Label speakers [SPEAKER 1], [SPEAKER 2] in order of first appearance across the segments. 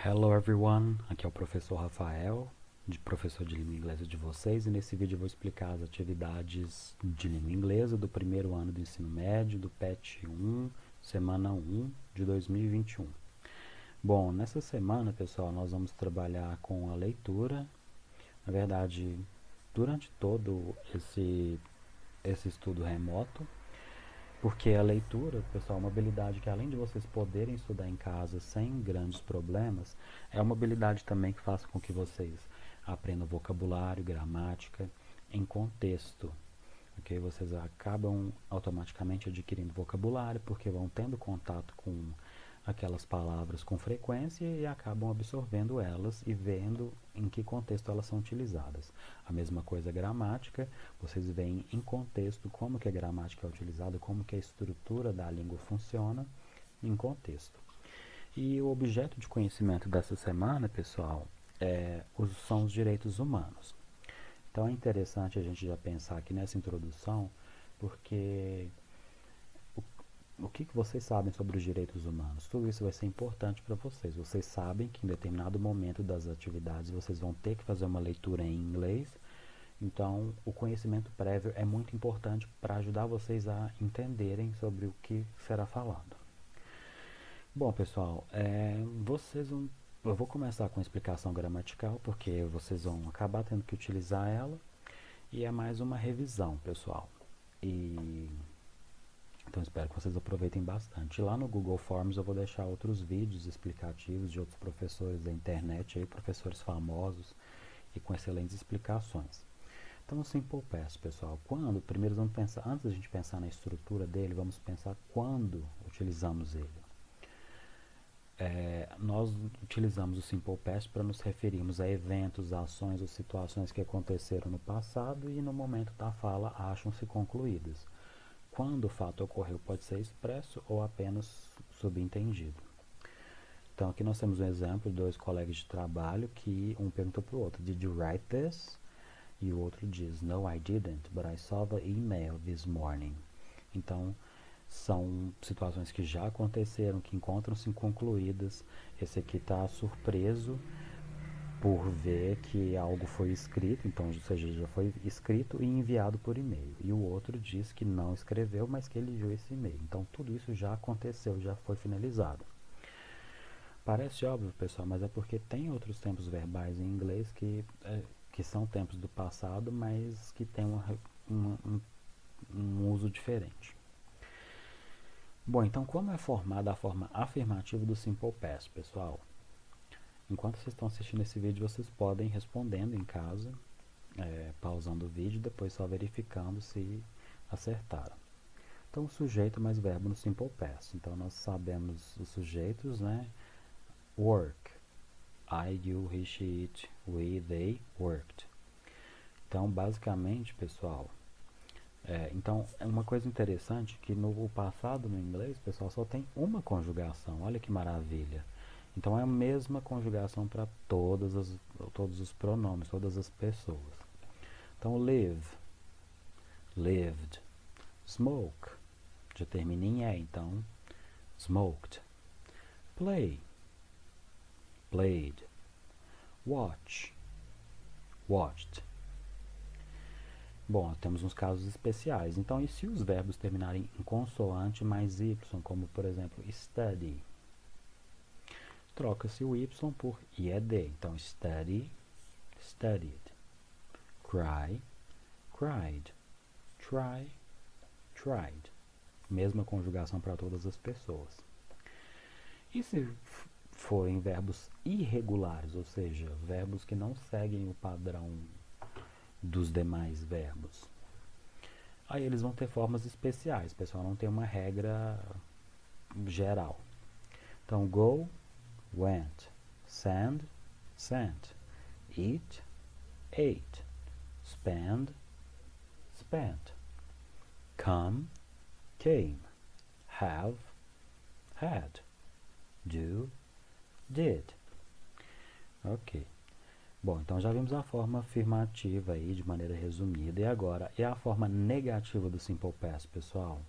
[SPEAKER 1] Hello everyone, aqui é o professor Rafael, professor de língua inglesa de vocês, e nesse vídeo eu vou explicar as atividades de língua inglesa do primeiro ano do ensino médio, do PET 1, semana 1 de 2021. Bom, nessa semana, pessoal, nós vamos trabalhar com a leitura. Na verdade, durante todo esse estudo remoto, porque a leitura, pessoal, é uma habilidade que, além de vocês poderem estudar em casa sem grandes problemas, é uma habilidade também que faz com que vocês aprendam vocabulário, gramática em contexto. Okay? Vocês acabam automaticamente adquirindo vocabulário porque vão tendo contato com aquelas palavras com frequência e acabam absorvendo elas e vendo em que contexto elas são utilizadas. A mesma coisa a gramática, vocês veem em contexto como que a gramática é utilizada, como que a estrutura da língua funciona em contexto. E o objeto de conhecimento dessa semana, pessoal, são os direitos humanos. Então é interessante a gente já pensar aqui nessa introdução, porque o que vocês sabem sobre os direitos humanos? Tudo isso vai ser importante para vocês. Vocês sabem que em determinado momento das atividades vocês vão ter que fazer uma leitura em inglês. Então, o conhecimento prévio é muito importante para ajudar vocês a entenderem sobre o que será falado. Bom, pessoal, eu vou começar com a explicação gramatical, porque vocês vão acabar tendo que utilizar ela. E é mais uma revisão, pessoal. Então espero que vocês aproveitem bastante. Lá no Google Forms eu vou deixar outros vídeos explicativos de outros professores da internet, aí, professores famosos e com excelentes explicações. Então o Simple Past, pessoal, primeiro vamos pensar, antes da gente pensar na estrutura dele, vamos pensar quando utilizamos ele. Nós utilizamos o Simple Past para nos referirmos a eventos, ações ou situações que aconteceram no passado e no momento da fala acham-se concluídas. Quando o fato ocorreu pode ser expresso ou apenas subentendido. Então aqui nós temos um exemplo de dois colegas de trabalho que um perguntou para o outro, Did you write this? E o outro diz, No, I didn't, but I saw the email this morning. Então são situações que já aconteceram, que encontram-se concluídas. Esse aqui está surpreso por ver que algo foi escrito, então, ou seja, já foi escrito e enviado por e-mail. E o outro diz que não escreveu, mas que ele viu esse e-mail. Então, tudo isso já aconteceu, já foi finalizado. Parece óbvio, pessoal, mas é porque tem outros tempos verbais em inglês que são tempos do passado, mas que tem um uso diferente. Bom, então como é formada a forma afirmativa do Simple Past, pessoal? Enquanto vocês estão assistindo esse vídeo, vocês podem ir respondendo em casa, pausando o vídeo e depois só verificando se acertaram. Então, o sujeito mais verbo no Simple Past. Então, nós sabemos os sujeitos, né? Work. I, you, he, she, it, we, they, worked. Então, basicamente, pessoal, então, é uma coisa interessante que no passado, no inglês, pessoal, só tem uma conjugação. Olha que maravilha. Então, é a mesma conjugação para todos os pronomes, todas as pessoas. Então, live, lived. Smoke, já termina em E, então, smoked. Play, played. Watch, watched. Bom, temos uns casos especiais. Então, e se os verbos terminarem em consoante mais Y, como, por exemplo, study? Troca-se o Y por IED. Então, study, studied. Cry, cried. Try, tried. Mesma conjugação para todas as pessoas. E se forem verbos irregulares, ou seja, verbos que não seguem o padrão dos demais verbos? Aí eles vão ter formas especiais, pessoal, não tem uma regra geral. Então, go, went, send, sent, eat, ate, spend, spent, come, came, have, had, do, did. Ok. Bom, então já vimos a forma afirmativa aí de maneira resumida. E agora, é a forma negativa do Simple Past, pessoal?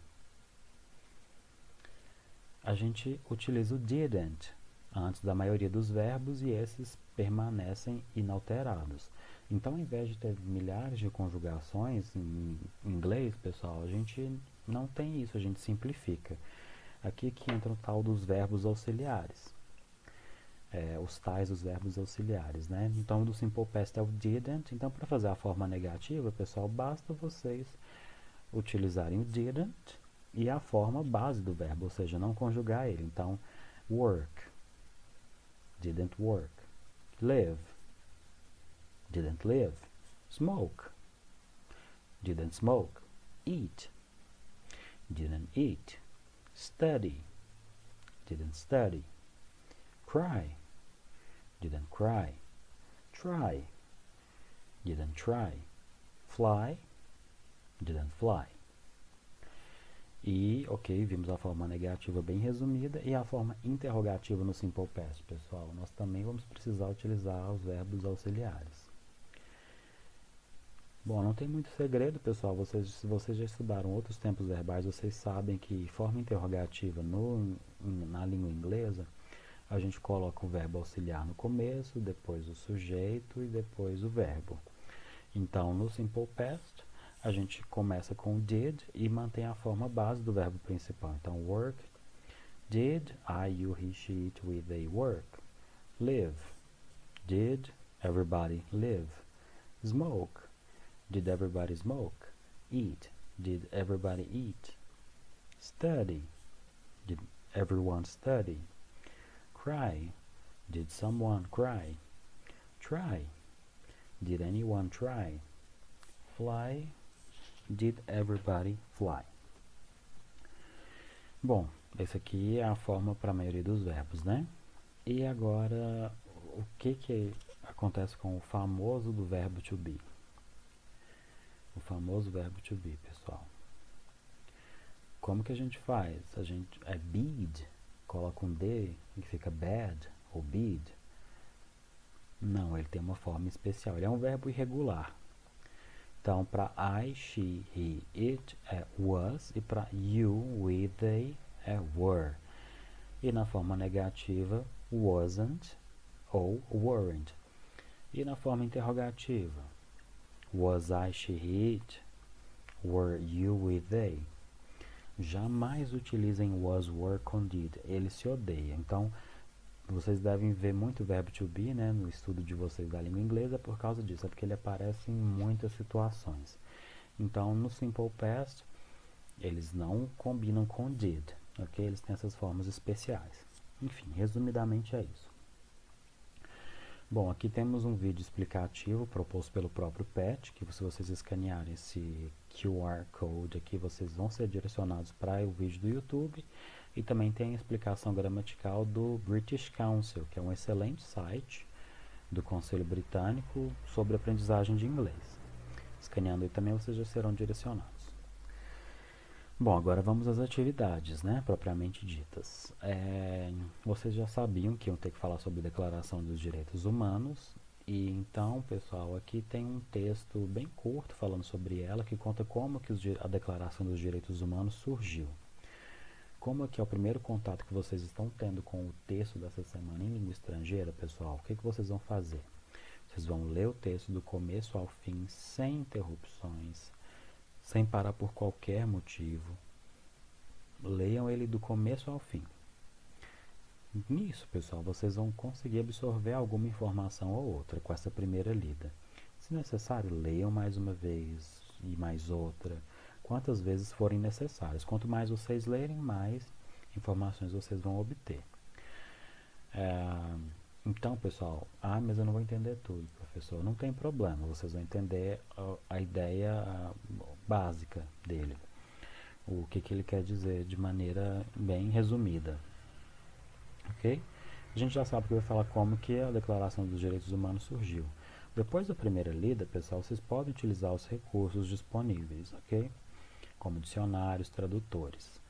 [SPEAKER 1] A gente utiliza o didn't. antes da maioria dos verbos e esses permanecem inalterados. Então, ao invés de ter milhares de conjugações em inglês, pessoal, a gente não tem isso, a gente simplifica. Aqui que entra o tal dos verbos auxiliares. Os tais dos verbos auxiliares, né? Então, do simple past é o didn't. Então, para fazer a forma negativa, pessoal, basta vocês utilizarem o didn't e a forma base do verbo, ou seja, não conjugar ele. Então, work, didn't work. Live, didn't live. Smoke, didn't smoke. Eat, didn't eat. Study, didn't study. Cry, didn't cry. Try, didn't try. Fly, didn't fly. E, ok, vimos a forma negativa bem resumida e a forma interrogativa no simple past, pessoal. Nós também vamos precisar utilizar os verbos auxiliares. Bom, não tem muito segredo, pessoal. Se vocês já estudaram outros tempos verbais, vocês sabem que forma interrogativa na língua inglesa, a gente coloca o verbo auxiliar no começo, depois o sujeito e depois o verbo. Então, no simple past, a gente começa com did e mantém a forma base do verbo principal. Então, work, did I, you, he, she, it, we, they work. Live, did everybody live. Smoke, did everybody smoke. Eat, did everybody eat. Study, did everyone study. Cry, did someone cry. Try, did anyone try. Fly, did everybody fly. Bom, esse aqui é a forma para a maioria dos verbos, né? E agora, o que acontece com o famoso do verbo to be? O famoso verbo to be, pessoal. Como que a gente faz? A gente bid, coloca um D e fica bad ou bid. Não, ele tem uma forma especial. Ele é um verbo irregular. Então, para I, she, he, it é was e para you, we, they é were. E na forma negativa, wasn't ou weren't. E na forma interrogativa, was I, she, he, it, were you, we, they. Jamais utilizem was, were com did. Ele se odeia. Então, vocês devem ver muito o verbo to be, né, no estudo de vocês da língua inglesa por causa disso, é porque ele aparece em muitas situações. Então, no simple past, eles não combinam com did, ok? Eles têm essas formas especiais. Enfim, resumidamente é isso. Bom, aqui temos um vídeo explicativo proposto pelo próprio Pat, que se vocês escanearem esse QR Code aqui, vocês vão ser direcionados para o vídeo do YouTube. E também tem a explicação gramatical do British Council, que é um excelente site do Conselho Britânico sobre aprendizagem de inglês. Escaneando aí também vocês já serão direcionados. Bom, agora vamos às atividades, né, propriamente ditas. Vocês já sabiam que iam ter que falar sobre a Declaração dos Direitos Humanos. E então, pessoal, aqui tem um texto bem curto falando sobre ela, que conta como que a Declaração dos Direitos Humanos surgiu. Como aqui é o primeiro contato que vocês estão tendo com o texto dessa semana em língua estrangeira, pessoal, o que vocês vão fazer? Vocês vão ler o texto do começo ao fim, sem interrupções, sem parar por qualquer motivo. Leiam ele do começo ao fim. Nisso, pessoal, vocês vão conseguir absorver alguma informação ou outra com essa primeira lida. Se necessário, leiam mais uma vez e mais outra, quantas vezes forem necessárias. Quanto mais vocês lerem, mais informações vocês vão obter. Então, pessoal, mas eu não vou entender tudo, professor. Não tem problema, vocês vão entender a ideia básica dele. O que ele quer dizer de maneira bem resumida. Ok? A gente já sabe que vai falar como que a Declaração dos Direitos Humanos surgiu. Depois da primeira lida, pessoal, vocês podem utilizar os recursos disponíveis, ok? Como dicionários, tradutores.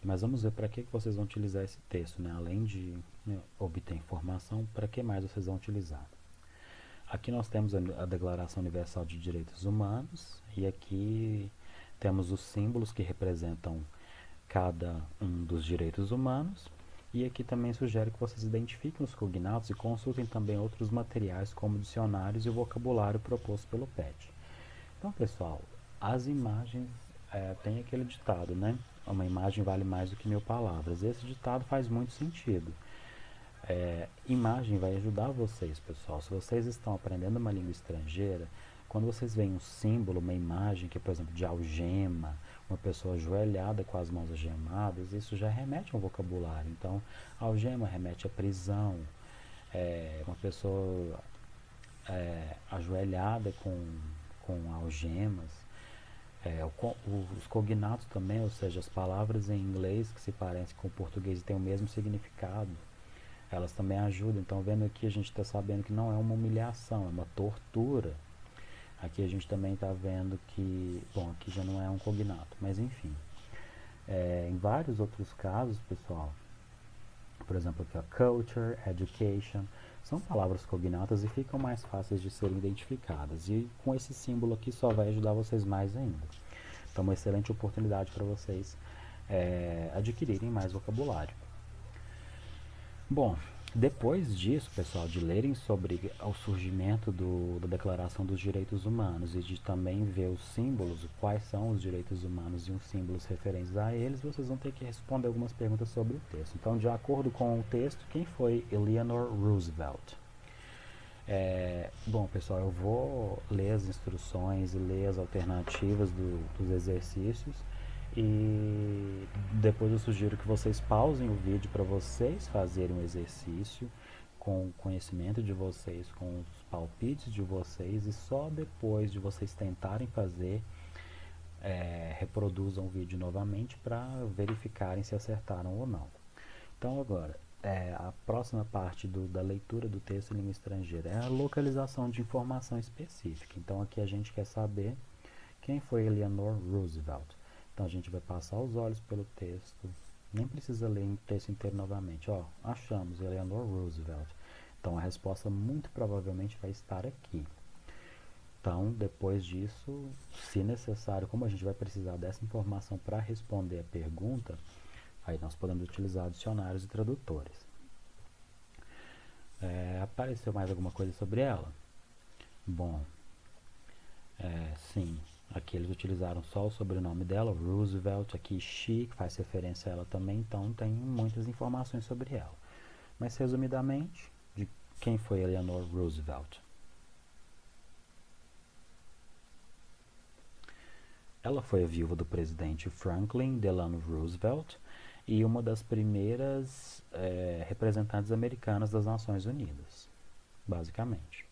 [SPEAKER 1] Mas vamos ver para que vocês vão utilizar esse texto, né? Além de obter informação, para que mais vocês vão utilizar? Aqui nós temos a Declaração Universal de Direitos Humanos e aqui temos os símbolos que representam cada um dos direitos humanos E aqui também sugere que vocês identifiquem os cognatos e consultem também outros materiais como dicionários e o vocabulário proposto pelo PET. Então, pessoal, as imagens, tem aquele ditado, né? Uma imagem vale mais do que 1000 palavras. Esse ditado faz muito sentido. Imagem vai ajudar vocês, pessoal. Se vocês estão aprendendo uma língua estrangeira, quando vocês veem um símbolo, uma imagem, que por exemplo de algema, uma pessoa ajoelhada com as mãos algemadas, isso já remete a um vocabulário. Então, algema remete à prisão, uma pessoa ajoelhada com algemas. Os cognatos também, ou seja, as palavras em inglês que se parecem com o português e têm o mesmo significado, elas também ajudam. Então, vendo aqui, a gente está sabendo que não é uma humilhação, é uma tortura. Aqui a gente também está vendo que, bom, aqui já não é um cognato, mas enfim. Em vários outros casos, pessoal, por exemplo aqui, culture, education, são palavras cognatas e ficam mais fáceis de serem identificadas. E com esse símbolo aqui só vai ajudar vocês mais ainda. Então, uma excelente oportunidade para vocês adquirirem mais vocabulário. Bom, depois disso, pessoal, de lerem sobre o surgimento da Declaração dos Direitos Humanos e de também ver os símbolos, quais são os direitos humanos e os símbolos referentes a eles, vocês vão ter que responder algumas perguntas sobre o texto. Então, de acordo com o texto, quem foi Eleanor Roosevelt? Bom, pessoal, eu vou ler as instruções e ler as alternativas dos exercícios e depois eu sugiro que vocês pausem o vídeo para vocês fazerem um exercício com o conhecimento de vocês, com os palpites de vocês, e só depois de vocês tentarem fazer, reproduzam o vídeo novamente para verificarem se acertaram ou não. Então agora, a próxima parte da leitura do texto em língua estrangeira é a localização de informação específica. Então aqui a gente quer saber quem foi Eleanor Roosevelt. Então a gente vai passar os olhos pelo texto, nem precisa ler o texto inteiro novamente. Achamos Eleanor Roosevelt. Então a resposta muito provavelmente vai estar aqui. Então, depois disso, se necessário, como a gente vai precisar dessa informação para responder a pergunta, aí nós podemos utilizar dicionários e tradutores. Apareceu mais alguma coisa sobre ela? Bom, sim. Aqui eles utilizaram só o sobrenome dela, Roosevelt. Aqui she, que faz referência a ela também. Então tem muitas informações sobre ela. Mas resumidamente, de quem foi Eleanor Roosevelt? Ela foi a viúva do presidente Franklin Delano Roosevelt e uma das primeiras representantes americanas das Nações Unidas, basicamente.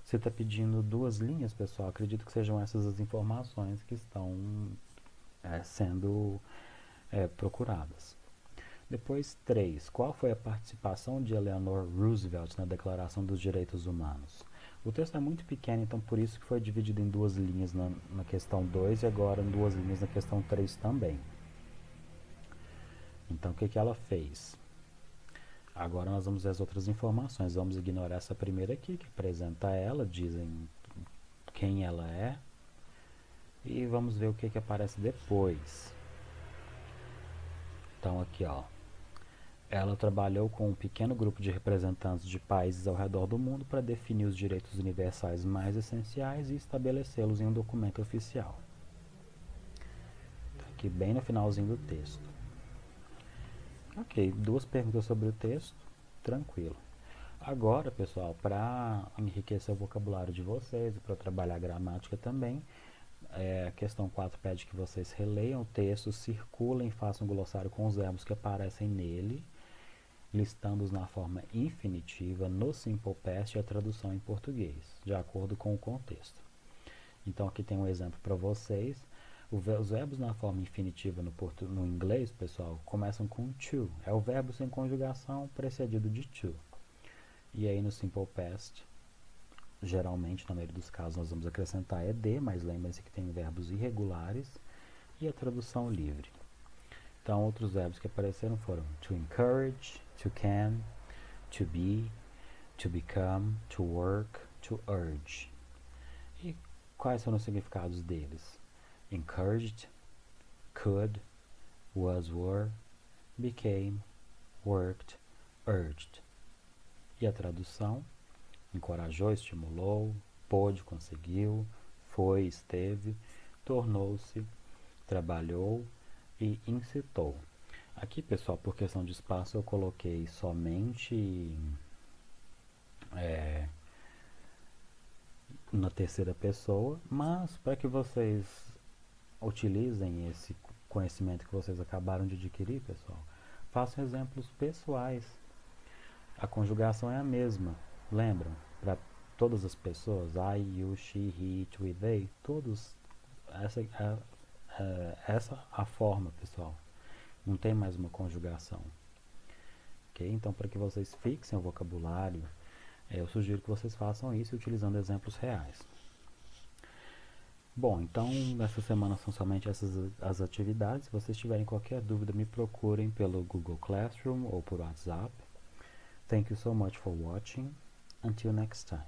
[SPEAKER 1] Você está pedindo 2 linhas, pessoal. Acredito que sejam essas as informações que estão sendo procuradas. Depois, 3. Qual foi a participação de Eleanor Roosevelt na Declaração dos Direitos Humanos? O texto é muito pequeno, então por isso que foi dividido em 2 linhas na questão 2 e agora em 2 linhas na questão 3 também. Então, o que ela fez? Agora nós vamos ver as outras informações. Vamos ignorar essa primeira aqui, que apresenta ela, dizem quem ela é. E vamos ver o que aparece depois. Então aqui, ela trabalhou com um pequeno grupo de representantes de países ao redor do mundo para definir os direitos universais mais essenciais e estabelecê-los em um documento oficial. Aqui bem no finalzinho do texto. Ok, 2 perguntas sobre o texto, tranquilo. Agora, pessoal, para enriquecer o vocabulário de vocês e para trabalhar a gramática também, a questão 4 pede que vocês releiam o texto, circulem, façam um glossário com os verbos que aparecem nele, listando-os na forma infinitiva, no simple past e a tradução em português, de acordo com o contexto. Então aqui tem um exemplo para vocês. Os verbos na forma infinitiva no inglês, pessoal, começam com to. É o verbo sem conjugação precedido de to. E aí no simple past, geralmente, na maioria dos casos, nós vamos acrescentar ed, mas lembrem-se que tem verbos irregulares e a tradução livre. Então, outros verbos que apareceram foram to encourage, to can, to be, to become, to work, to urge. E quais são os significados deles? Encouraged, could, was, were, became, worked, urged. E a tradução? Encorajou, estimulou, pôde, conseguiu, foi, esteve, tornou-se, trabalhou e incitou. Aqui, pessoal, por questão de espaço, eu coloquei somente na terceira pessoa, mas para que vocês utilizem esse conhecimento que vocês acabaram de adquirir, pessoal, façam exemplos pessoais. A conjugação é a mesma, lembram? Para todas as pessoas, I, you, she, he, it, we, they, todos, essa a forma, pessoal. Não tem mais uma conjugação. Ok? Então, para que vocês fixem o vocabulário, eu sugiro que vocês façam isso utilizando exemplos reais. Bom, então, nessa semana são somente essas as atividades. Se vocês tiverem qualquer dúvida, me procurem pelo Google Classroom ou por WhatsApp. Thank you so much for watching. Until next time.